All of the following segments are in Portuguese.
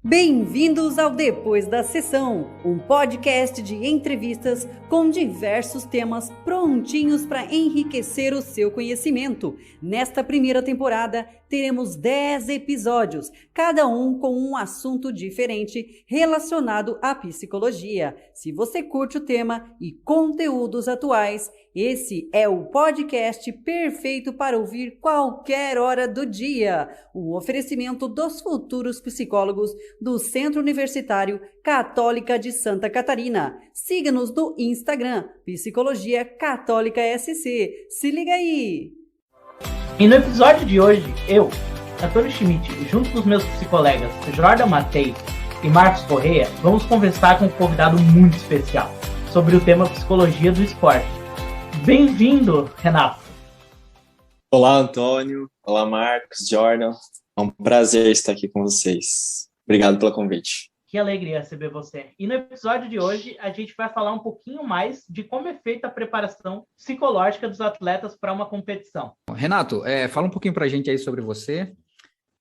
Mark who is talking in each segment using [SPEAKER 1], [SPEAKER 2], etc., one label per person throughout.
[SPEAKER 1] Bem-vindos ao Depois da Sessão, um podcast de entrevistas com diversos temas prontinhos para enriquecer o seu conhecimento. Nesta primeira temporada, teremos 10 episódios, cada um com um assunto diferente relacionado à psicologia. Se você curte o tema e conteúdos atuais, esse é o podcast perfeito para ouvir qualquer hora do dia. O oferecimento dos futuros psicólogos do Centro Universitário Católica de Santa Catarina. Siga-nos no Instagram, Psicologia Católica SC. Se liga aí!
[SPEAKER 2] E no episódio de hoje, eu, Antônio Schmidt, junto com os meus psicolegas Jordan Matei e Marcos Correia, vamos conversar com um convidado muito especial sobre o tema psicologia do esporte. Bem-vindo, Renato!
[SPEAKER 3] Olá, Antônio. Olá, Marcos, Jordan. É um prazer estar aqui com vocês. Obrigado pelo convite.
[SPEAKER 2] Que alegria receber você. E no episódio de hoje, a gente vai falar um pouquinho mais de como é feita a preparação psicológica dos atletas para uma competição.
[SPEAKER 4] Renato, fala um pouquinho para a gente aí sobre você.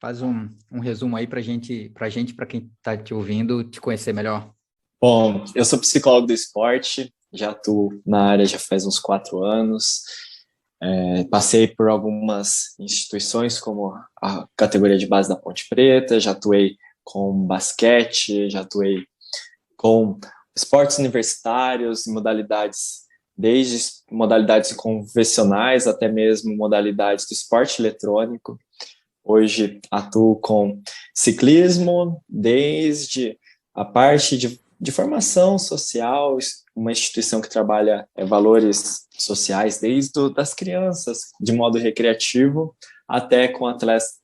[SPEAKER 4] Faz um resumo aí para quem está te ouvindo, te conhecer melhor.
[SPEAKER 3] Bom, eu sou psicólogo do esporte, já atuo na área já faz uns 4 anos. Passei por algumas instituições, como a categoria de base da Ponte Preta, já atuei com basquete, já atuei com esportes universitários, modalidades, desde modalidades convencionais até mesmo modalidades do esporte eletrônico. Hoje atuo com ciclismo, desde a parte de formação social, uma instituição que trabalha valores sociais desde das crianças, de modo recreativo, até com atletas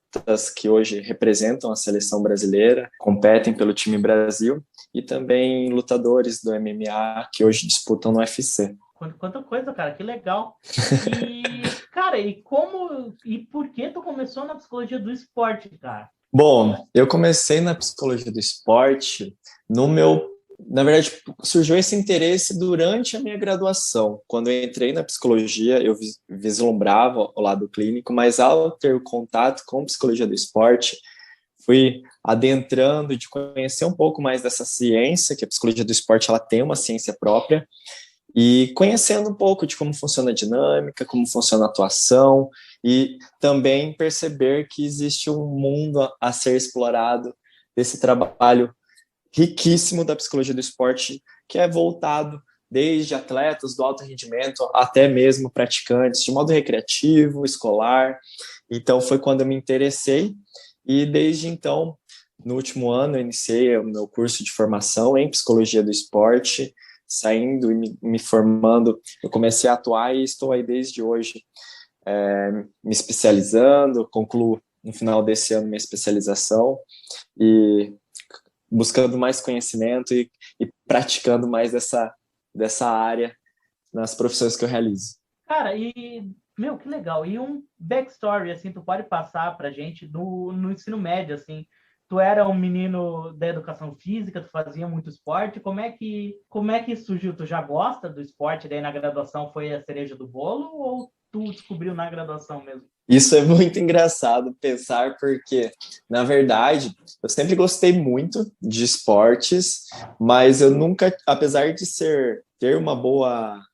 [SPEAKER 3] que hoje representam a seleção brasileira, competem pelo time Brasil, e também lutadores do MMA que hoje disputam no UFC.
[SPEAKER 2] Quanta coisa, cara, que legal. E por que tu começou na psicologia do esporte, cara?
[SPEAKER 3] Bom, eu comecei na psicologia do esporte na verdade, surgiu esse interesse durante a minha graduação. Quando eu entrei na psicologia, eu vislumbrava o lado clínico, mas ao ter contato com psicologia do esporte, fui adentrando de conhecer um pouco mais dessa ciência, que a psicologia do esporte ela tem uma ciência própria, e conhecendo um pouco de como funciona a dinâmica, como funciona a atuação, e também perceber que existe um mundo a ser explorado desse trabalho riquíssimo da psicologia do esporte, que é voltado desde atletas do alto rendimento até mesmo praticantes, de modo recreativo, escolar. Então foi quando eu me interessei, e desde então, no último ano, eu iniciei o meu curso de formação em psicologia do esporte, saindo e me formando, eu comecei a atuar e estou aí desde hoje, me especializando, concluo no final desse ano minha especialização, e buscando mais conhecimento e praticando mais dessa área nas profissões que eu realizo.
[SPEAKER 2] Cara, que legal. E um backstory, assim, tu pode passar pra gente no ensino médio, assim, tu era um menino da educação física, tu fazia muito esporte, como é que surgiu? Tu já gosta do esporte, daí na graduação foi a cereja do bolo, ou tu descobriu na graduação mesmo?
[SPEAKER 3] Isso é muito engraçado pensar, porque, na verdade, eu sempre gostei muito de esportes, mas eu nunca, apesar de ter uma boa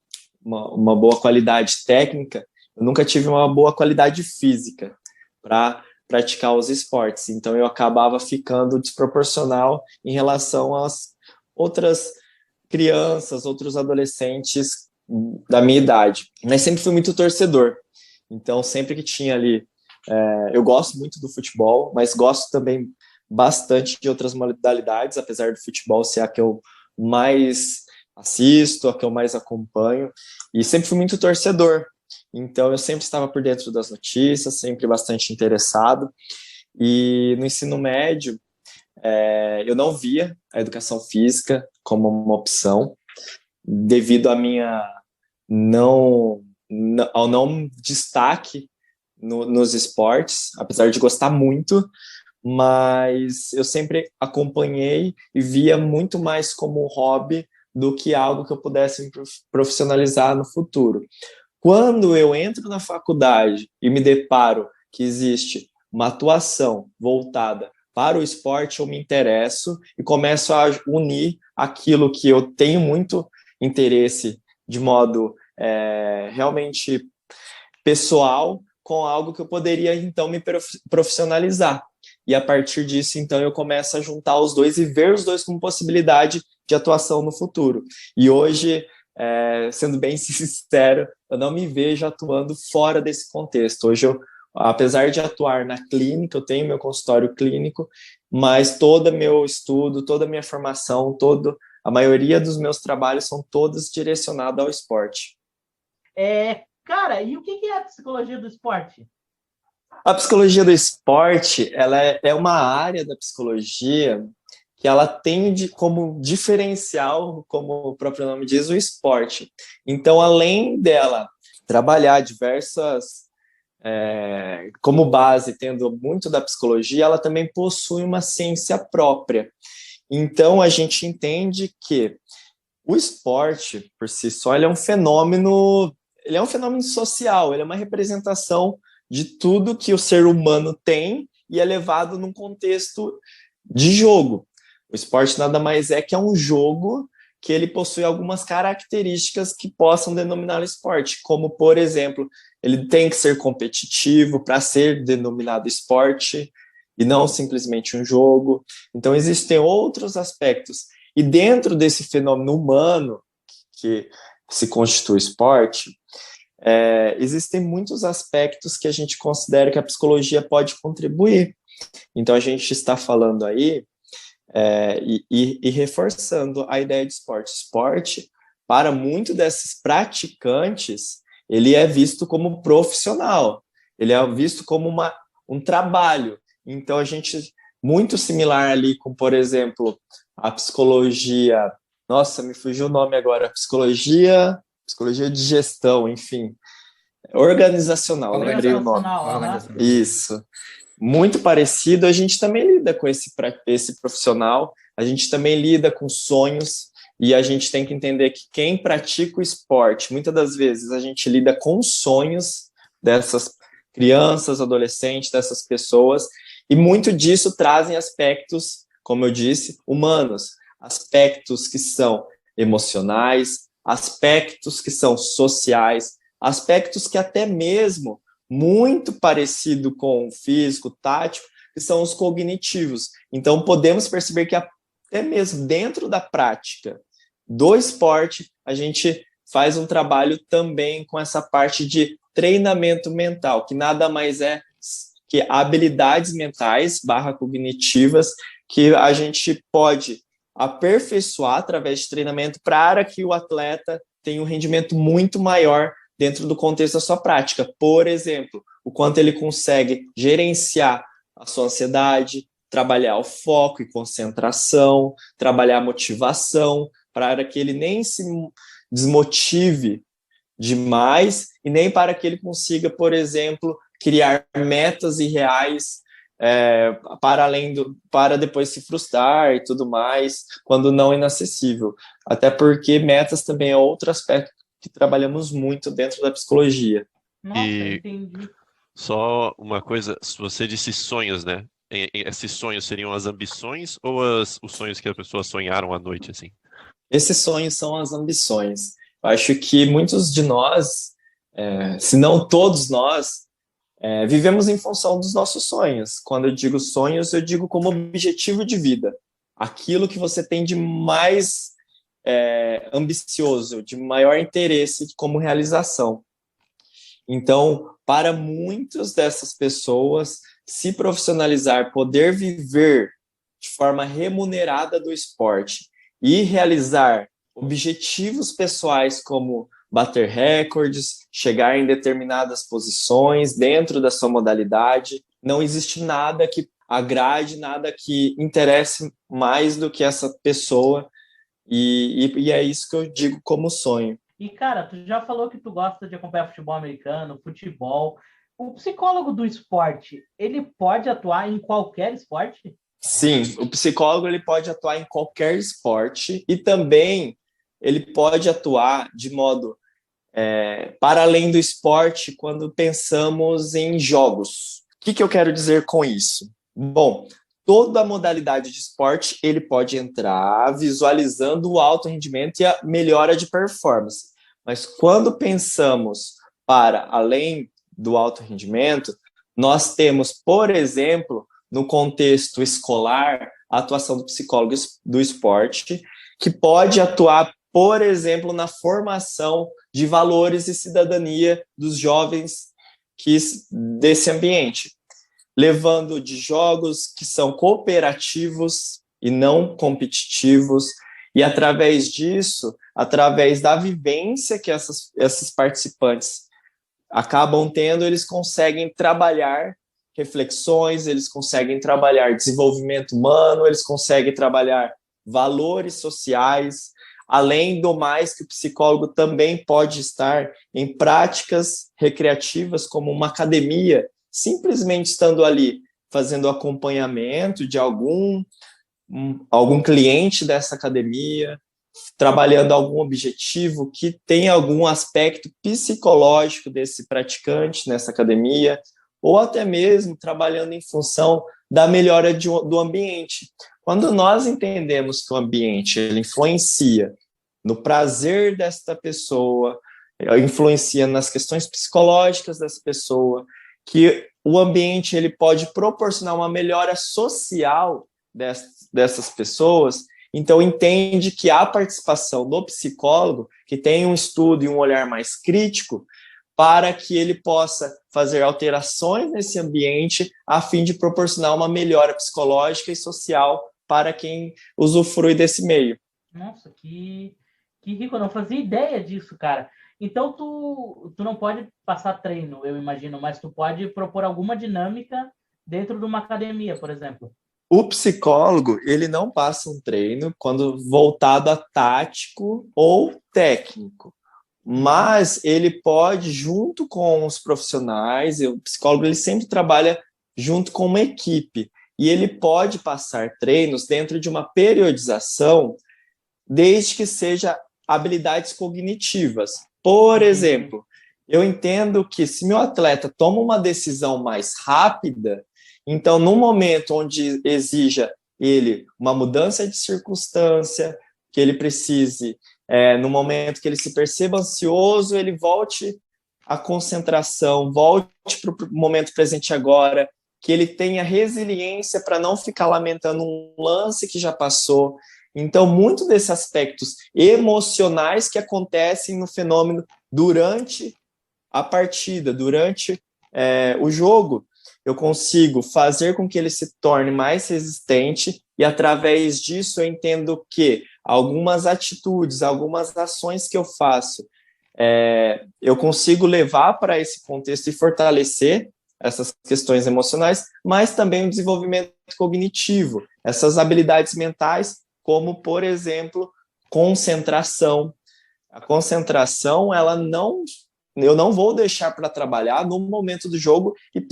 [SPEAKER 3] qualidade técnica, eu nunca tive uma boa qualidade física para praticar os esportes. Então, eu acabava ficando desproporcional em relação às outras crianças, outros adolescentes da minha idade. Mas sempre fui muito torcedor. Então, sempre que tinha ali... eu gosto muito do futebol, mas gosto também bastante de outras modalidades, apesar do futebol ser a que eu mais assisto, a que eu mais acompanho. E sempre fui muito torcedor. Então, eu sempre estava por dentro das notícias, sempre bastante interessado. E no ensino médio, eu não via a educação física como uma opção, devido à minha ao não destaque nos esportes, apesar de gostar muito, mas eu sempre acompanhei e via muito mais como um hobby do que algo que eu pudesse me profissionalizar no futuro. Quando eu entro na faculdade e me deparo que existe uma atuação voltada para o esporte, eu me interesso e começo a unir aquilo que eu tenho muito interesse de modo realmente pessoal com algo que eu poderia, então, me profissionalizar. E a partir disso, então, eu começo a juntar os dois e ver os dois como possibilidade de atuação no futuro. E hoje, sendo bem sincero, eu não me vejo atuando fora desse contexto. Hoje, apesar de atuar na clínica, eu tenho meu consultório clínico, mas todo meu estudo, toda a minha formação, a maioria dos meus trabalhos são todos direcionados ao esporte.
[SPEAKER 2] Cara, e o que é a psicologia do esporte?
[SPEAKER 3] A psicologia do esporte, ela é uma área da psicologia que ela tem como diferencial, como o próprio nome diz, o esporte. Então, além dela trabalhar diversas, como base, tendo muito da psicologia, ela também possui uma ciência própria. Então, a gente entende que o esporte, por si só, ele é um fenômeno social, ele é uma representação de tudo que o ser humano tem e é levado num contexto de jogo. O esporte nada mais é que é um jogo que ele possui algumas características que possam denominar o esporte, como, por exemplo, ele tem que ser competitivo para ser denominado esporte e não simplesmente um jogo. Então, existem outros aspectos. E dentro desse fenômeno humano que se constitui esporte, existem muitos aspectos que a gente considera que a psicologia pode contribuir. Então, a gente está falando aí e reforçando a ideia de esporte. Esporte, para muitos desses praticantes, ele é visto como profissional, ele é visto como um trabalho. Então, a gente, muito similar ali com, por exemplo, a psicologia... Nossa, me fugiu o nome agora. Psicologia de gestão, enfim. Organizacional, lembrei o nome. Isso. Muito parecido, a gente também lida com esse profissional, a gente também lida com sonhos, e a gente tem que entender que quem pratica o esporte, muitas das vezes a gente lida com sonhos dessas crianças, adolescentes, dessas pessoas, e muito disso trazem aspectos, como eu disse, humanos, aspectos que são emocionais, aspectos que são sociais, aspectos que até mesmo muito parecido com o físico, tático, que são os cognitivos. Então, podemos perceber que até mesmo dentro da prática do esporte, a gente faz um trabalho também com essa parte de treinamento mental, que nada mais é que habilidades mentais /cognitivas que a gente pode aperfeiçoar através de treinamento para que o atleta tenha um rendimento muito maior dentro do contexto da sua prática. Por exemplo, o quanto ele consegue gerenciar a sua ansiedade, trabalhar o foco e concentração, trabalhar a motivação, para que ele nem se desmotive demais e nem para que ele consiga, por exemplo, criar metas irreais para depois se frustrar e tudo mais, quando não inacessível. Até porque metas também é outro aspecto que trabalhamos muito dentro da psicologia.
[SPEAKER 2] Nossa, entendi.
[SPEAKER 5] Só uma coisa, você disse sonhos, né? Esses sonhos seriam as ambições ou os sonhos que as pessoas sonharam à noite, assim?
[SPEAKER 3] Esses sonhos são as ambições. Eu acho que muitos de nós, se não todos nós, vivemos em função dos nossos sonhos. Quando eu digo sonhos, eu digo como objetivo de vida. Aquilo que você tem de mais ambicioso, de maior interesse como realização. Então, para muitas dessas pessoas, se profissionalizar, poder viver de forma remunerada do esporte e realizar objetivos pessoais como bater recordes, chegar em determinadas posições dentro da sua modalidade, não existe nada que agrade, nada que interesse mais do que essa pessoa. E é isso que eu digo como sonho.
[SPEAKER 2] E, cara, tu já falou que tu gosta de acompanhar futebol americano, futebol. O psicólogo do esporte, ele pode atuar em qualquer esporte?
[SPEAKER 3] Sim, o psicólogo ele pode atuar em qualquer esporte e também ele pode atuar de modo para além do esporte quando pensamos em jogos. O que eu quero dizer com isso? Bom, toda a modalidade de esporte ele pode entrar visualizando o alto rendimento e a melhora de performance. Mas quando pensamos para além do alto rendimento, nós temos, por exemplo, no contexto escolar, a atuação do psicólogo do esporte, que pode atuar, por exemplo, na formação de valores e cidadania dos jovens desse ambiente, levando de jogos que são cooperativos e não competitivos, e através disso, através da vivência que esses participantes acabam tendo, eles conseguem trabalhar reflexões, eles conseguem trabalhar desenvolvimento humano, eles conseguem trabalhar valores sociais, além do mais que o psicólogo também pode estar em práticas recreativas, como uma academia, simplesmente estando ali, fazendo acompanhamento de algum cliente dessa academia, trabalhando algum objetivo que tem algum aspecto psicológico desse praticante nessa academia, ou até mesmo trabalhando em função da melhora do ambiente. Quando nós entendemos que o ambiente ele influencia no prazer desta pessoa, influencia nas questões psicológicas dessa pessoa, que o ambiente ele pode proporcionar uma melhora social dessas pessoas, então entende que a participação do psicólogo, que tem um estudo e um olhar mais crítico, para que ele possa fazer alterações nesse ambiente a fim de proporcionar uma melhora psicológica e social para quem usufrui desse meio.
[SPEAKER 2] Nossa, que rico, eu não fazia ideia disso, cara. Então, tu não pode passar treino, eu imagino, mas tu pode propor alguma dinâmica dentro de uma academia, por exemplo.
[SPEAKER 3] O psicólogo, ele não passa um treino quando voltado a tático ou técnico, mas ele pode, junto com os profissionais, o psicólogo ele sempre trabalha junto com uma equipe, e ele pode passar treinos dentro de uma periodização, desde que seja habilidades cognitivas. Por exemplo, eu entendo que se meu atleta toma uma decisão mais rápida, então, no momento onde exija ele uma mudança de circunstância, que ele precise, no momento que ele se perceba ansioso, ele volte à concentração, volte para o momento presente agora, que ele tenha resiliência para não ficar lamentando um lance que já passou. Então, muito desses aspectos emocionais que acontecem no fenômeno durante a partida, durante o jogo, eu consigo fazer com que ele se torne mais resistente e, através disso, eu entendo que algumas atitudes, algumas ações que eu faço, eu consigo levar para esse contexto e fortalecer essas questões emocionais, mas também o desenvolvimento cognitivo, essas habilidades mentais, como, por exemplo, concentração. A concentração, eu não vou deixar para trabalhar no momento do jogo e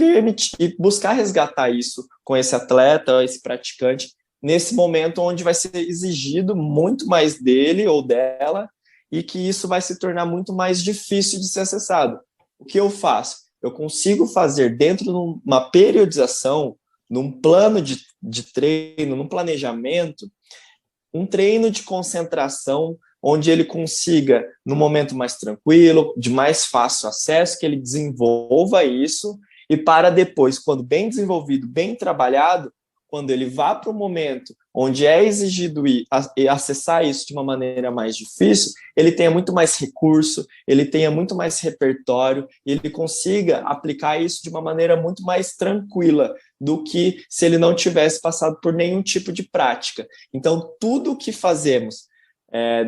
[SPEAKER 3] buscar resgatar isso com esse atleta, esse praticante, nesse momento onde vai ser exigido muito mais dele ou dela e que isso vai se tornar muito mais difícil de ser acessado. O que eu faço? Eu consigo fazer dentro de uma periodização, num plano de treino, num planejamento, um treino de concentração onde ele consiga, no momento mais tranquilo, de mais fácil acesso, que ele desenvolva isso, e para depois, quando bem desenvolvido, bem trabalhado, quando ele vá para o momento onde é exigido ir e acessar isso de uma maneira mais difícil, ele tenha muito mais recurso, ele tenha muito mais repertório, e ele consiga aplicar isso de uma maneira muito mais tranquila do que se ele não tivesse passado por nenhum tipo de prática. Então, tudo o que fazemos,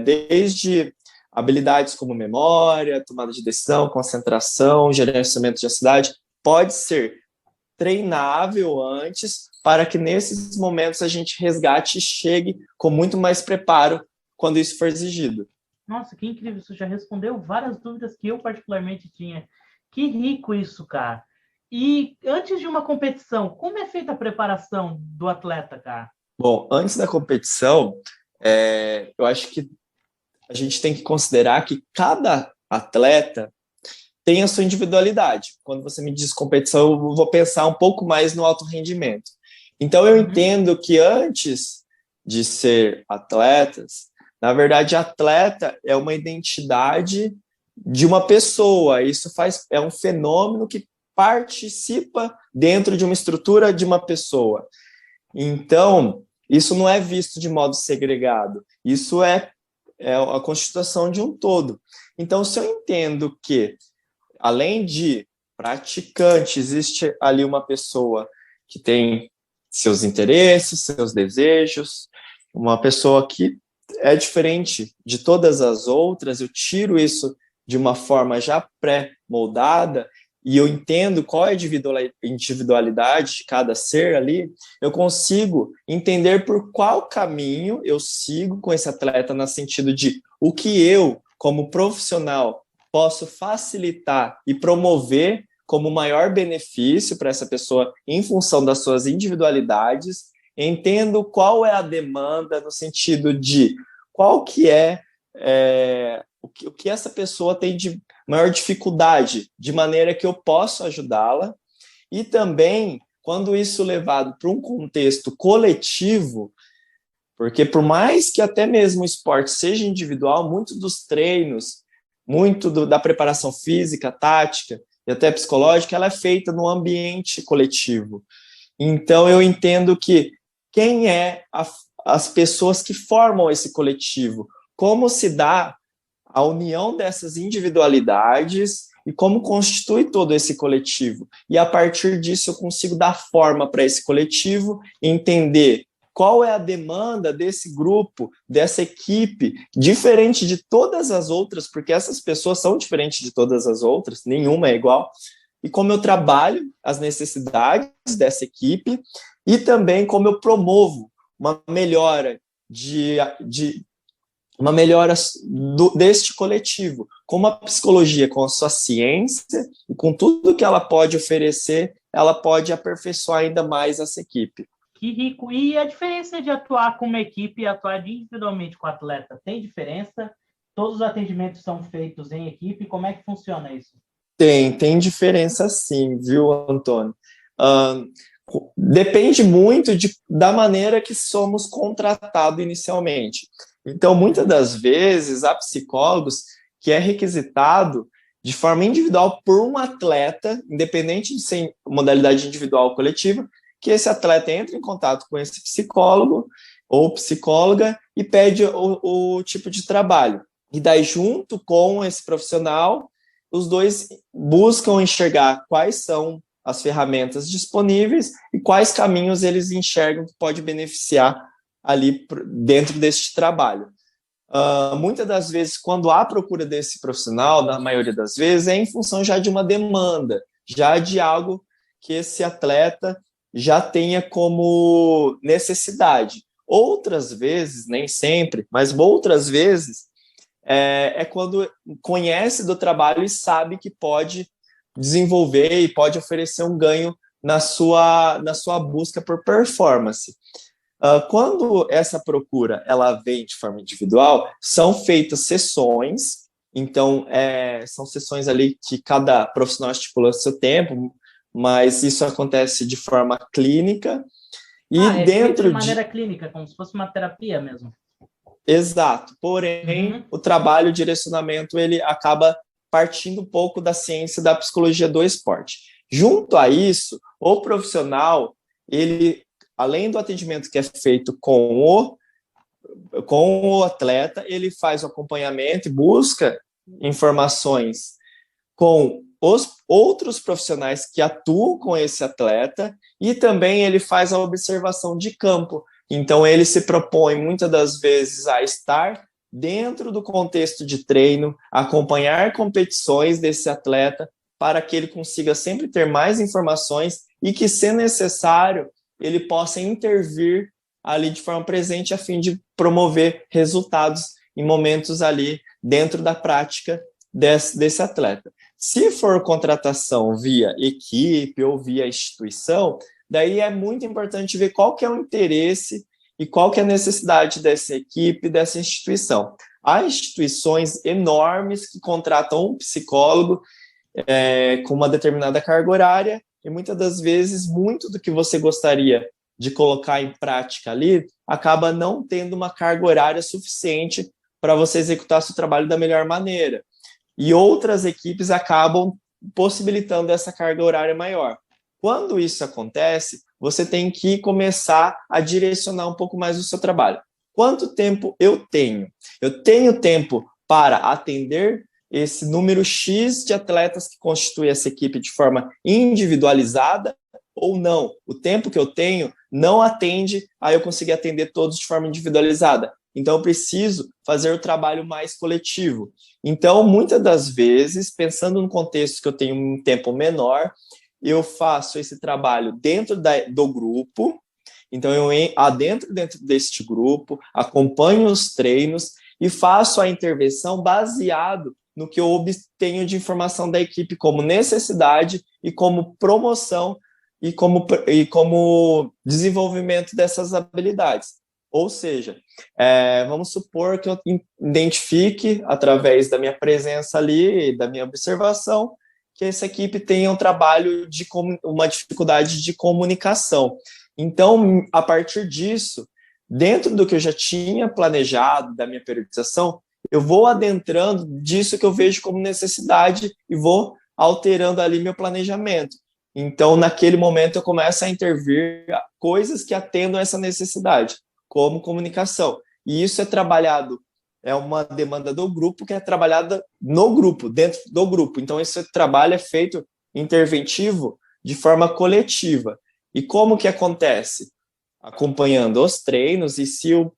[SPEAKER 3] desde habilidades como memória, tomada de decisão, concentração, gerenciamento de ansiedade, pode ser treinável antes, para que nesses momentos a gente resgate e chegue com muito mais preparo quando isso for exigido.
[SPEAKER 2] Nossa, que incrível, isso já respondeu várias dúvidas que eu particularmente tinha. Que rico isso, cara. E antes de uma competição, como é feita a preparação do atleta, cara?
[SPEAKER 3] Bom, antes da competição, eu acho que a gente tem que considerar que cada atleta tem a sua individualidade. Quando você me diz competição, eu vou pensar um pouco mais no alto rendimento. Então, eu entendo que antes de ser atletas, na verdade, atleta é uma identidade de uma pessoa. Isso é um fenômeno que participa dentro de uma estrutura de uma pessoa. Então, isso não é visto de modo segregado. Isso é a constituição de um todo. Então, se eu entendo que, além de praticante, existe ali uma pessoa que tem seus interesses, seus desejos, uma pessoa que é diferente de todas as outras, eu tiro isso de uma forma já pré-moldada e eu entendo qual é a individualidade de cada ser ali, eu consigo entender por qual caminho eu sigo com esse atleta no sentido de o que eu, como profissional, posso facilitar e promover como maior benefício para essa pessoa em função das suas individualidades, entendo qual é a demanda no sentido de qual que é o que essa pessoa tem de maior dificuldade, de maneira que eu posso ajudá-la, e também, quando isso levado para um contexto coletivo, porque por mais que até mesmo o esporte seja individual, muito dos treinos, da preparação física, tática e até psicológica, ela é feita no ambiente coletivo. Então, eu entendo que quem é as pessoas que formam esse coletivo, como se dá a união dessas individualidades e como constitui todo esse coletivo. E a partir disso eu consigo dar forma para esse coletivo e entender qual é a demanda desse grupo, dessa equipe, diferente de todas as outras, porque essas pessoas são diferentes de todas as outras, nenhuma é igual, e como eu trabalho as necessidades dessa equipe e também como eu promovo uma melhora deste coletivo, como a psicologia, com a sua ciência e com tudo que ela pode oferecer, ela pode aperfeiçoar ainda mais essa equipe.
[SPEAKER 2] Que rico. E a diferença de atuar com uma equipe e atuar individualmente com o atleta? Tem diferença? Todos os atendimentos são feitos em equipe? Como é que funciona isso?
[SPEAKER 3] Tem diferença sim, viu, Antônio? Depende muito da maneira que somos contratados inicialmente. Então, muitas das vezes, há psicólogos que é requisitado de forma individual por um atleta, independente de ser modalidade individual ou coletiva, que esse atleta entre em contato com esse psicólogo ou psicóloga e pede o tipo de trabalho. E daí, junto com esse profissional, os dois buscam enxergar quais são as ferramentas disponíveis e quais caminhos eles enxergam que pode beneficiar ali dentro deste trabalho. Muitas das vezes, quando há procura desse profissional, na maioria das vezes, é em função já de uma demanda, já de algo que esse atleta já tenha como necessidade. Outras vezes, nem sempre, mas outras vezes, é quando conhece do trabalho e sabe que pode desenvolver e pode oferecer um ganho na sua busca por performance. Quando essa procura ela vem de forma individual, são feitas sessões, então são sessões ali que cada profissional estipula seu tempo, mas isso acontece de forma clínica. E
[SPEAKER 2] feito de maneira clínica, como se fosse uma terapia mesmo.
[SPEAKER 3] Exato, porém, o trabalho, o direcionamento, ele acaba partindo um pouco da ciência da psicologia do esporte. Junto a isso, o profissional, ele, além do atendimento que é feito com o atleta, ele faz o acompanhamento e busca informações com os outros profissionais que atuam com esse atleta e também ele faz a observação de campo. Então, ele se propõe, muitas das vezes, a estar dentro do contexto de treino, acompanhar competições desse atleta para que ele consiga sempre ter mais informações e que, se necessário, ele possa intervir ali de forma presente a fim de promover resultados em momentos ali dentro da prática desse atleta. Se for contratação via equipe ou via instituição, daí é muito importante ver qual que é o interesse e qual que é a necessidade dessa equipe, dessa instituição. Há instituições enormes que contratam um psicólogo com uma determinada carga horária e muitas das vezes muito do que você gostaria de colocar em prática ali, acaba não tendo uma carga horária suficiente para você executar seu trabalho da melhor maneira. E outras equipes acabam possibilitando essa carga horária maior. Quando isso acontece, você tem que começar a direcionar um pouco mais o seu trabalho. Quanto tempo eu tenho? Eu tenho tempo para atender esse número X de atletas que constitui essa equipe de forma individualizada ou não? O tempo que eu tenho não atende a eu conseguir atender todos de forma individualizada. Então, eu preciso fazer o trabalho mais coletivo. Então, muitas das vezes, pensando no contexto que eu tenho um tempo menor, eu faço esse trabalho dentro do grupo. Então, eu adentro dentro deste grupo, acompanho os treinos e faço a intervenção baseado no que eu obtenho de informação da equipe como necessidade e como promoção e como desenvolvimento dessas habilidades. Ou seja, vamos supor que eu identifique, através da minha presença ali, da minha observação, que essa equipe tenha um trabalho de uma dificuldade de comunicação. Então, a partir disso, dentro do que eu já tinha planejado, da minha periodização, eu vou adentrando disso que eu vejo como necessidade e vou alterando ali meu planejamento. Então, naquele momento, eu começo a intervir coisas que atendam essa necessidade, como comunicação. E isso é trabalhado, é uma demanda do grupo que é trabalhada no grupo, dentro do grupo. Então, esse trabalho é feito interventivo de forma coletiva. E como que acontece? Acompanhando os treinos, e se o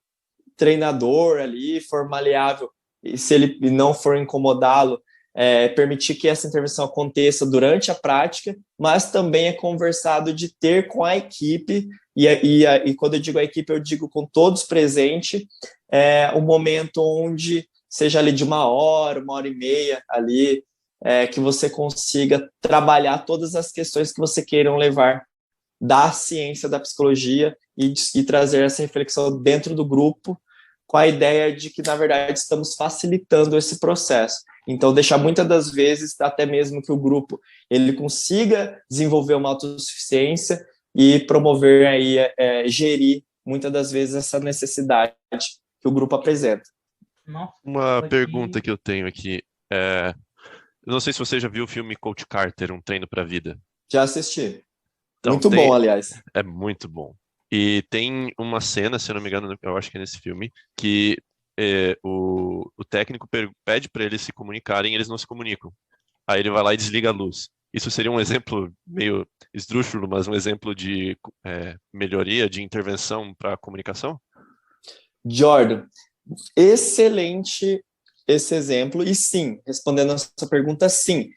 [SPEAKER 3] treinador ali for maleável, e se ele não for incomodá-lo, permitir que essa intervenção aconteça durante a prática, mas também é conversado de ter com a equipe, e quando eu digo a equipe, eu digo com todos presentes, um momento onde seja ali de 1 hora, 1 hora e meia, ali, que você consiga trabalhar todas as questões que você queiram levar da ciência da psicologia e trazer essa reflexão dentro do grupo, com a ideia de que, na verdade, estamos facilitando esse processo. Então, deixar muitas das vezes, até mesmo que o grupo ele consiga desenvolver uma autossuficiência e promover aí, gerir, muitas das vezes, essa necessidade que o grupo apresenta.
[SPEAKER 2] Nossa,
[SPEAKER 5] Uma pergunta que eu tenho aqui eu não sei se você já viu o filme Coach Carter, Um Treino para a Vida.
[SPEAKER 3] Já assisti.
[SPEAKER 5] Então,
[SPEAKER 3] muito bom, aliás.
[SPEAKER 5] É muito bom. E tem uma cena, se eu não me engano, eu acho que é nesse filme, que o técnico pede para eles se comunicarem e eles não se comunicam. Aí ele vai lá e desliga a luz. Isso seria um exemplo meio esdrúxulo, mas um exemplo de melhoria, de intervenção para a comunicação?
[SPEAKER 3] Jordan, excelente esse exemplo. E sim, respondendo a sua pergunta, sim,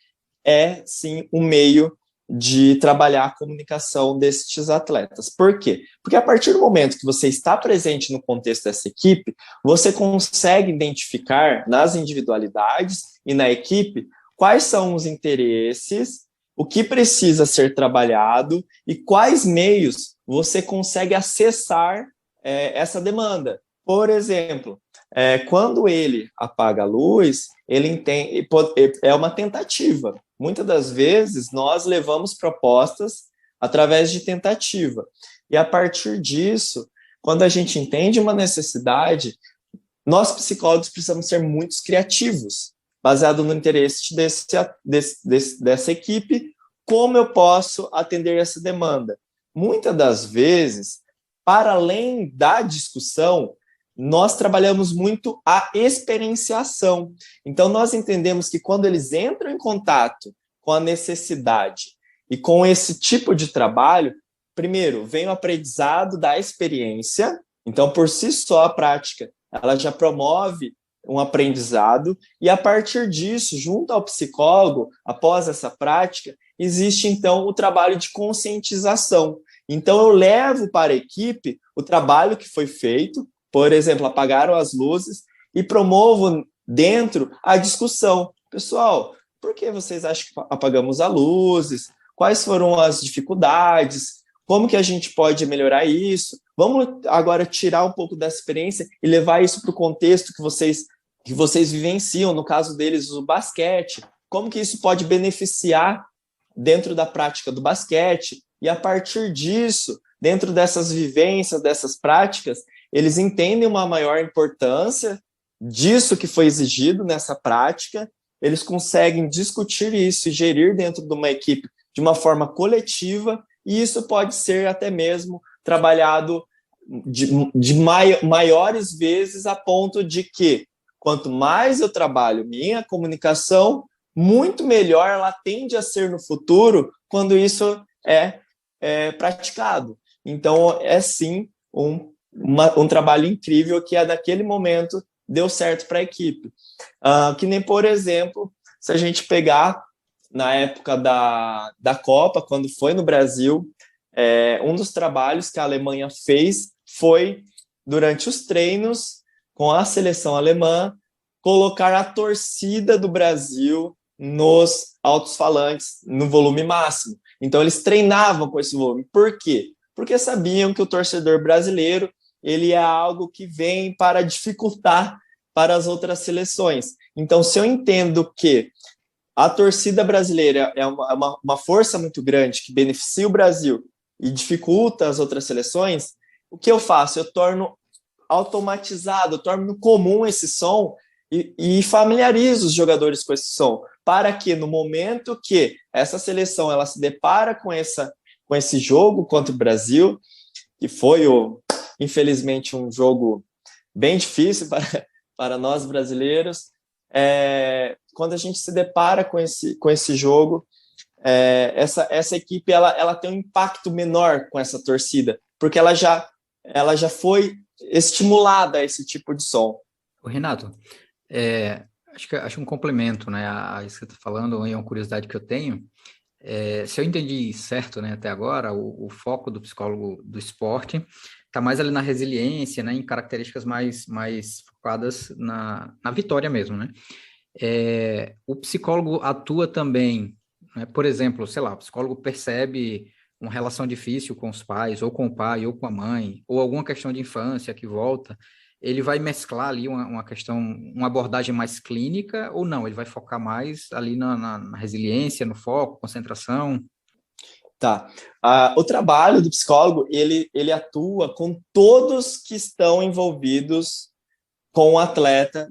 [SPEAKER 3] é sim um meio de trabalhar a comunicação destes atletas. Por quê? Porque a partir do momento que você está presente no contexto dessa equipe, você consegue identificar nas individualidades e na equipe quais são os interesses, o que precisa ser trabalhado e quais meios você consegue acessar essa demanda. Por exemplo, quando ele apaga a luz, ele entende, é uma tentativa. Muitas das vezes, nós levamos propostas através de tentativa. E, a partir disso, quando a gente entende uma necessidade, nós, psicólogos, precisamos ser muito criativos, baseado no interesse dessa equipe, como eu posso atender essa demanda. Muitas das vezes, para além da discussão, nós trabalhamos muito a experienciação. Então, nós entendemos que quando eles entram em contato com a necessidade e com esse tipo de trabalho, primeiro, vem o aprendizado da experiência. Então, por si só, a prática, ela já promove um aprendizado, e a partir disso, junto ao psicólogo, após essa prática, existe, então, o trabalho de conscientização. Então, eu levo para a equipe o trabalho que foi feito, por exemplo, apagaram as luzes, e promovo dentro a discussão. Pessoal, por que vocês acham que apagamos as luzes? Quais foram as dificuldades? Como que a gente pode melhorar isso? Vamos agora tirar um pouco dessa experiência e levar isso para o contexto que vocês vivenciam, no caso deles, o basquete. Como que isso pode beneficiar dentro da prática do basquete? E, a partir disso, dentro dessas vivências, dessas práticas, eles entendem uma maior importância disso que foi exigido nessa prática, eles conseguem discutir isso e gerir dentro de uma equipe de uma forma coletiva, e isso pode ser até mesmo trabalhado de maiores vezes, a ponto de que, quanto mais eu trabalho minha comunicação, muito melhor ela tende a ser no futuro, quando isso é praticado. Então, é sim um trabalho incrível que naquele momento deu certo para a equipe. Que nem, por exemplo, se a gente pegar na época da Copa, quando foi no Brasil, um dos trabalhos que a Alemanha fez foi, durante os treinos com a seleção alemã, colocar a torcida do Brasil nos alto-falantes, no volume máximo. Então, eles treinavam com esse volume. Por quê? Porque sabiam que o torcedor brasileiro ele é algo que vem para dificultar para as outras seleções. Então, se eu entendo que a torcida brasileira é uma força muito grande que beneficia o Brasil e dificulta as outras seleções, o que eu faço? Eu torno automatizado, eu torno comum esse som e familiarizo os jogadores com esse som, para que no momento que essa seleção ela se depara com esse jogo contra o Brasil, que foi, infelizmente, um jogo bem difícil para nós brasileiros, quando a gente se depara com esse jogo, essa equipe ela tem um impacto menor com essa torcida, porque ela já foi estimulada a esse tipo de som.
[SPEAKER 4] Renato, acho um complemento, né, a isso que você está falando, é uma curiosidade que eu tenho. Se eu entendi certo, né, até agora, o foco do psicólogo do esporte está mais ali na resiliência, né, em características mais focadas na vitória mesmo, né? O psicólogo atua também, né, por exemplo, sei lá, o psicólogo percebe uma relação difícil com os pais, ou com o pai, ou com a mãe, ou alguma questão de infância que volta, ele vai mesclar ali uma questão, uma abordagem mais clínica, ou não? Ele vai focar mais ali na resiliência, no foco, concentração?
[SPEAKER 3] Tá. O trabalho do psicólogo, ele atua com todos que estão envolvidos com o atleta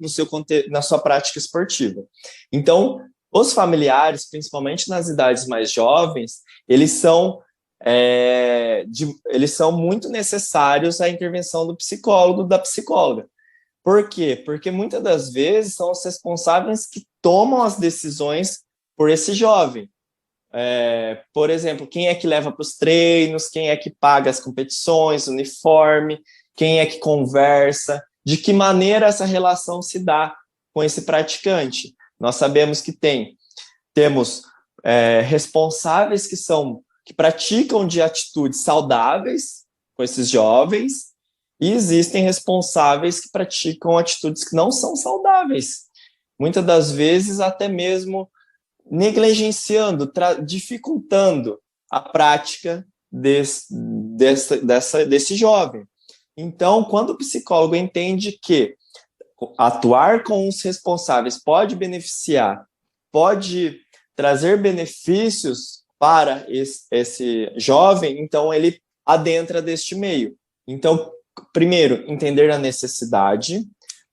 [SPEAKER 3] na sua prática esportiva. Então, os familiares, principalmente nas idades mais jovens, eles são muito necessários à intervenção do psicólogo, da psicóloga. Por quê? Porque muitas das vezes são os responsáveis que tomam as decisões por esse jovem. Por exemplo, quem é que leva para os treinos, quem é que paga as competições, uniforme, quem é que conversa, de que maneira essa relação se dá com esse praticante. Nós sabemos que temos responsáveis que praticam de atitudes saudáveis com esses jovens, e existem responsáveis que praticam atitudes que não são saudáveis. Muitas das vezes até mesmo negligenciando, dificultando a prática desse jovem. Então, quando o psicólogo entende que atuar com os responsáveis pode beneficiar, pode trazer benefícios para esse jovem, então ele adentra deste meio. Então, primeiro, entender a necessidade,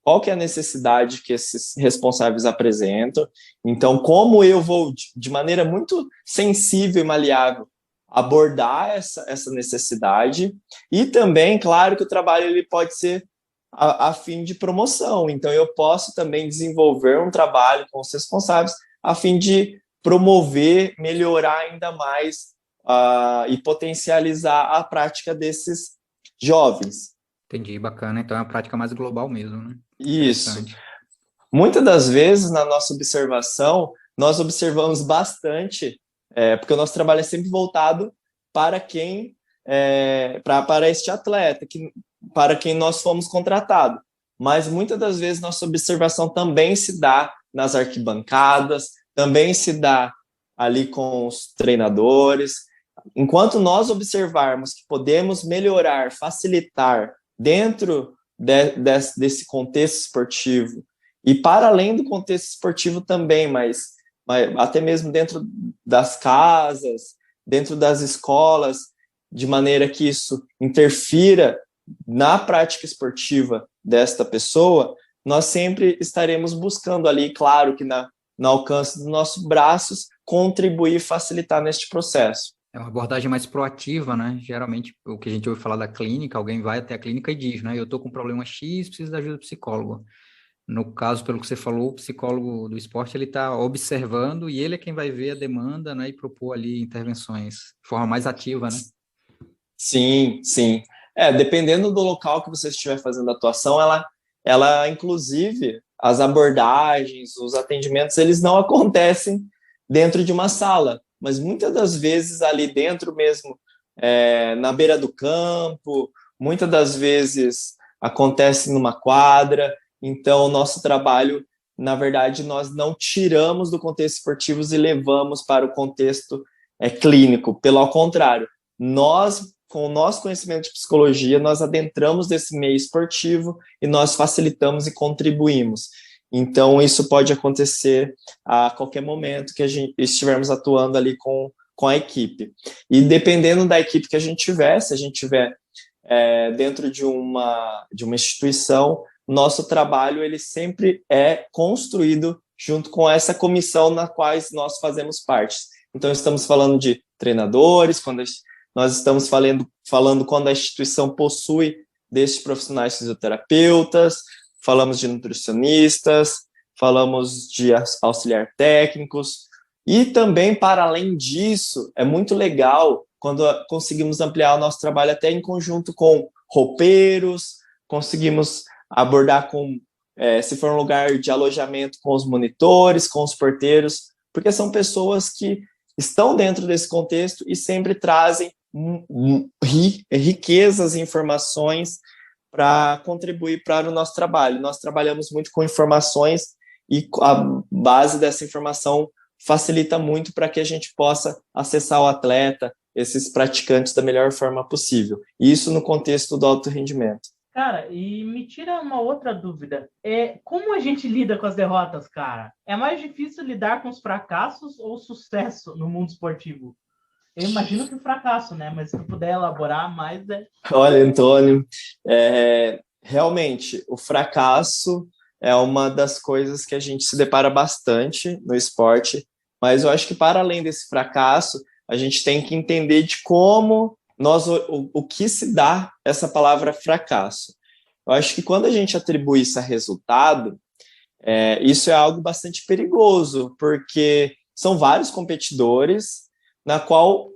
[SPEAKER 3] qual que é a necessidade que esses responsáveis apresentam. Então, como eu vou, de maneira muito sensível e maleável, abordar essa necessidade. E também, claro, que o trabalho ele pode ser a fim de promoção. Então, eu posso também desenvolver um trabalho com os responsáveis a fim de promover, melhorar ainda mais e potencializar a prática desses jovens.
[SPEAKER 4] Entendi, bacana. Então, é uma prática mais global mesmo, né?
[SPEAKER 3] Isso. Muitas das vezes, na nossa observação, nós observamos bastante, porque o nosso trabalho é sempre voltado para para este atleta, para quem nós fomos contratados. Mas muitas das vezes nossa observação também se dá nas arquibancadas, também se dá ali com os treinadores. Enquanto nós observarmos que podemos melhorar, facilitar dentro desse contexto esportivo, e para além do contexto esportivo também, mas até mesmo dentro das casas, dentro das escolas, de maneira que isso interfira na prática esportiva desta pessoa, nós sempre estaremos buscando ali, claro que no alcance dos nossos braços, contribuir e facilitar neste processo.
[SPEAKER 4] É uma abordagem mais proativa, né? Geralmente, o que a gente ouve falar da clínica, alguém vai até a clínica e diz, né? Eu estou com um problema X, preciso da ajuda do psicólogo. No caso, pelo que você falou, o psicólogo do esporte, ele está observando e ele é quem vai ver a demanda, né? E propor ali intervenções de forma mais ativa, né?
[SPEAKER 3] Sim, sim. Dependendo do local que você estiver fazendo a atuação, ela inclusive, as abordagens, os atendimentos, eles não acontecem dentro de uma sala, mas muitas das vezes ali dentro mesmo, na beira do campo, muitas das vezes acontece numa quadra. Então, o nosso trabalho, na verdade, nós não tiramos do contexto esportivo e levamos para o contexto clínico. Pelo contrário, nós, com o nosso conhecimento de psicologia, nós adentramos desse meio esportivo e nós facilitamos e contribuímos. Então, isso pode acontecer a qualquer momento que a gente estivermos atuando ali com a equipe. E dependendo da equipe que a gente tiver, se a gente tiver dentro de uma instituição, nosso trabalho ele sempre é construído junto com essa comissão na qual nós fazemos parte. Então, estamos falando de treinadores, nós estamos falando quando a instituição possui desses profissionais fisioterapeutas, falamos de nutricionistas, falamos de auxiliar técnicos, e também, para além disso, é muito legal quando conseguimos ampliar o nosso trabalho até em conjunto com roupeiros, conseguimos abordar se for um lugar de alojamento, com os monitores, com os porteiros, porque são pessoas que estão dentro desse contexto e sempre trazem riquezas e informações para contribuir para o nosso trabalho. Nós trabalhamos muito com informações e a base dessa informação facilita muito para que a gente possa acessar o atleta, esses praticantes, da melhor forma possível. Isso no contexto do alto rendimento.
[SPEAKER 2] Cara, e me tira uma outra dúvida. Como a gente lida com as derrotas, cara? É mais difícil lidar com os fracassos ou o sucesso no mundo esportivo? Eu imagino que o fracasso, né? Mas se tu puder elaborar mais...
[SPEAKER 3] Olha, Antônio, realmente, o fracasso é uma das coisas que a gente se depara bastante no esporte, mas eu acho que, para além desse fracasso, a gente tem que entender de como o que se dá essa palavra fracasso. Eu acho que quando a gente atribui isso a resultado, isso é algo bastante perigoso, porque são vários competidores, na qual,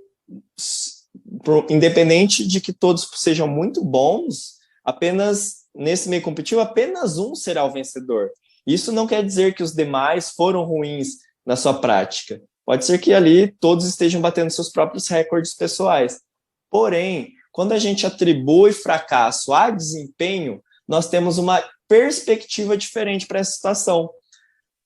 [SPEAKER 3] independente de que todos sejam muito bons, apenas nesse meio competitivo, apenas um será o vencedor. Isso não quer dizer que os demais foram ruins na sua prática. Pode ser que ali todos estejam batendo seus próprios recordes pessoais. Porém, quando a gente atribui fracasso a desempenho, nós temos uma perspectiva diferente para essa situação.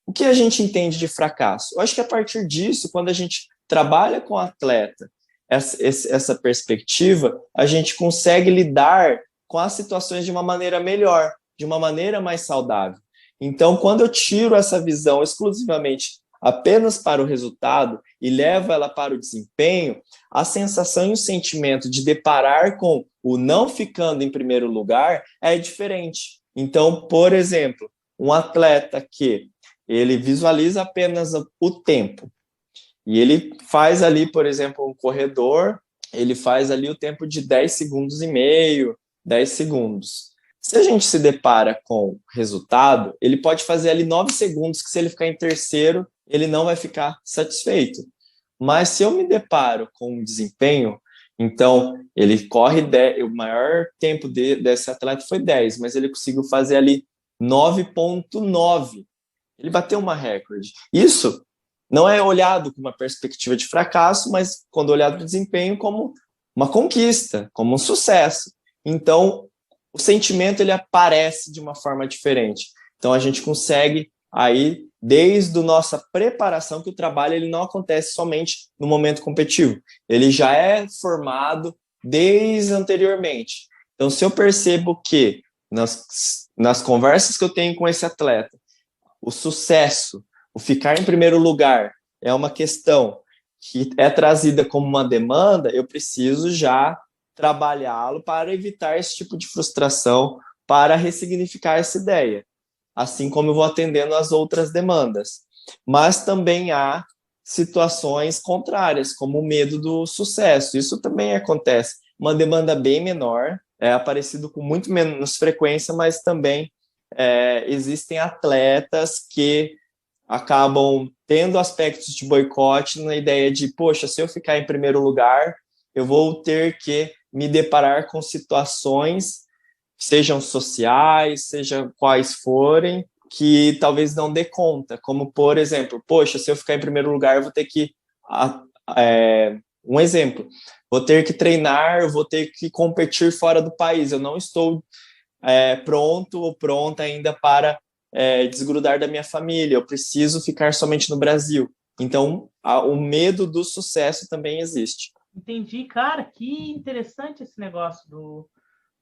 [SPEAKER 3] O que a gente entende de fracasso? Eu acho que a partir disso, quando a gente trabalha com o atleta, essa perspectiva, a gente consegue lidar com as situações de uma maneira melhor, de uma maneira mais saudável. Então, quando eu tiro essa visão exclusivamente apenas para o resultado e levo ela para o desempenho, a sensação e o sentimento de deparar com o não ficando em primeiro lugar é diferente. Então, por exemplo, um atleta que ele visualiza apenas o tempo e ele faz ali, por exemplo, um corredor, ele faz ali o tempo de 10 segundos e meio, 10 segundos. Se a gente se depara com o resultado, ele pode fazer ali 9 segundos, que se ele ficar em terceiro, ele não vai ficar satisfeito. Mas se eu me deparo com um desempenho, então ele corre o maior tempo desse atleta foi 10, mas ele conseguiu fazer ali 9,9. Ele bateu uma recorde. Isso não é olhado com uma perspectiva de fracasso, mas quando olhado para o desempenho como uma conquista, como um sucesso. Então, o sentimento ele aparece de uma forma diferente. Então, a gente consegue aí, desde a nossa preparação, que o trabalho ele não acontece somente no momento competitivo. Ele já é formado desde anteriormente. Então, se eu percebo que nas conversas que eu tenho com esse atleta, o sucesso, o ficar em primeiro lugar é uma questão que é trazida como uma demanda, eu preciso já trabalhá-lo para evitar esse tipo de frustração, para ressignificar essa ideia, assim como eu vou atendendo as outras demandas. Mas também há situações contrárias, como o medo do sucesso. Isso também acontece. Uma demanda bem menor, é aparecido com muito menos frequência, mas também existem atletas que acabam tendo aspectos de boicote na ideia de, poxa, se eu ficar em primeiro lugar, eu vou ter que me deparar com situações, sejam sociais, sejam quais forem, que talvez não dê conta, como, por exemplo, poxa, se eu ficar em primeiro lugar, eu vou ter que... um exemplo, vou ter que treinar, vou ter que competir fora do país, eu não estou pronto ou pronta ainda para desgrudar da minha família, eu preciso ficar somente no Brasil. Então, o medo do sucesso também existe.
[SPEAKER 2] Entendi, cara, que interessante esse negócio do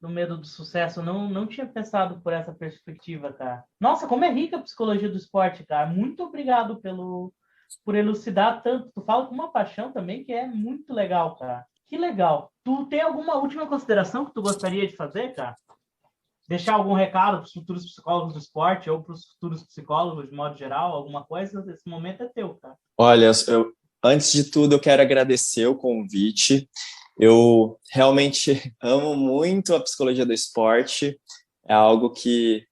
[SPEAKER 2] medo do sucesso. Eu não tinha pensado por essa perspectiva, cara. Nossa, como é rica a psicologia do esporte, cara. Muito obrigado por elucidar tanto. Tu fala com uma paixão também que é muito legal, cara. Que legal. Tu tem alguma última consideração que tu gostaria de fazer, cara? Deixar algum recado para os futuros psicólogos do esporte ou para os futuros psicólogos de modo geral, alguma coisa? Esse momento é teu, cara.
[SPEAKER 3] Olha, antes de tudo, eu quero agradecer o convite. Eu realmente amo muito a psicologia do esporte. É algo que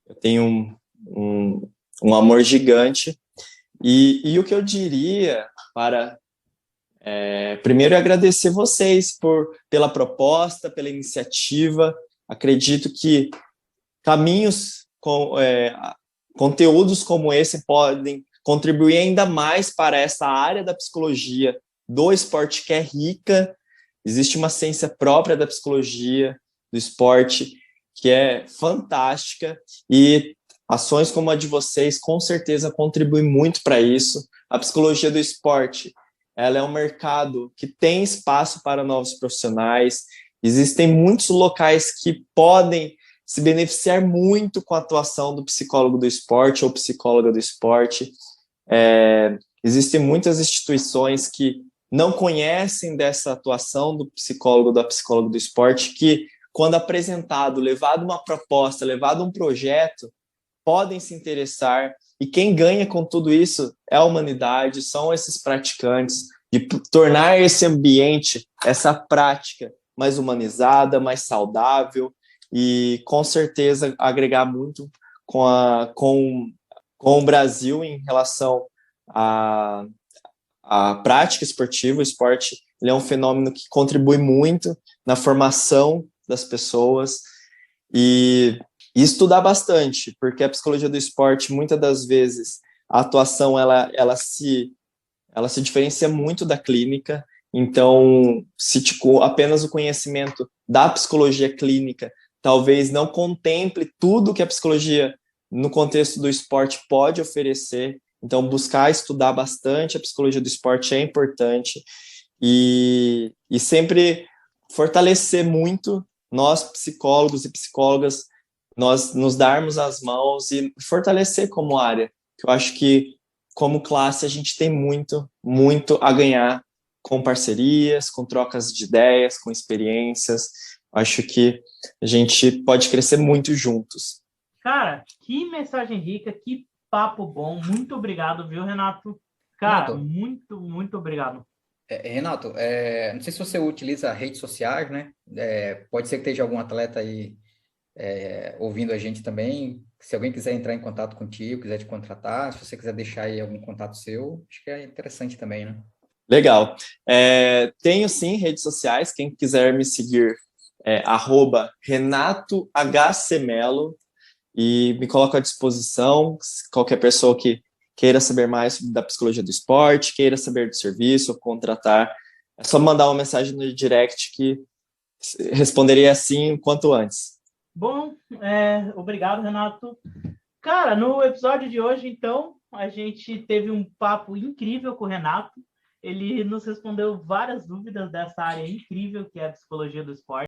[SPEAKER 3] eu tenho um amor gigante. E o que eu diria para... primeiro, é agradecer vocês pela proposta, pela iniciativa. Acredito que conteúdos como esse podem contribuir ainda mais para essa área da psicologia do esporte que é rica. Existe uma ciência própria da psicologia do esporte que é fantástica e ações como a de vocês com certeza contribuem muito para isso. A psicologia do esporte, ela é um mercado que tem espaço para novos profissionais. Existem muitos locais que podem se beneficiar muito com a atuação do psicólogo do esporte ou psicóloga do esporte. Existem muitas instituições que não conhecem dessa atuação do psicólogo, da psicóloga do esporte, que, quando apresentado, levado uma proposta, levado um projeto, podem se interessar. E quem ganha com tudo isso é a humanidade, são esses praticantes, de tornar esse ambiente, essa prática mais humanizada, mais saudável e, com certeza, agregar muito com o Brasil em relação à prática esportiva. O esporte, ele é um fenômeno que contribui muito na formação das pessoas e estudar bastante, porque a psicologia do esporte, muitas das vezes, a atuação ela se diferencia muito da clínica. Então, se apenas o conhecimento da psicologia clínica talvez não contemple tudo que a psicologia, no contexto do esporte, pode oferecer. Então, buscar estudar bastante a psicologia do esporte é importante e sempre fortalecer muito nós, psicólogos e psicólogas, nós nos darmos as mãos e fortalecer como área. Eu acho que, como classe, a gente tem muito, muito a ganhar com parcerias, com trocas de ideias, com experiências. Acho que a gente pode crescer muito juntos.
[SPEAKER 2] Cara, que mensagem rica, que papo bom. Muito obrigado, viu, Renato? Cara,
[SPEAKER 4] Renato,
[SPEAKER 2] muito, muito obrigado.
[SPEAKER 4] Renato, não sei se você utiliza redes sociais, né? Pode ser que esteja algum atleta aí ouvindo a gente também. Se alguém quiser entrar em contato contigo, quiser te contratar, se você quiser deixar aí algum contato seu, acho que é interessante também, né?
[SPEAKER 3] Legal. Tenho sim redes sociais. Quem quiser me seguir é @RenatoHCMelo e me coloco à disposição. Qualquer pessoa que queira saber mais da psicologia do esporte, queira saber do serviço ou contratar, é só mandar uma mensagem no direct que responderia assim o quanto antes.
[SPEAKER 2] Bom, obrigado, Renato. Cara, no episódio de hoje, então, a gente teve um papo incrível com o Renato. Ele nos respondeu várias dúvidas dessa área incrível que é a psicologia do esporte.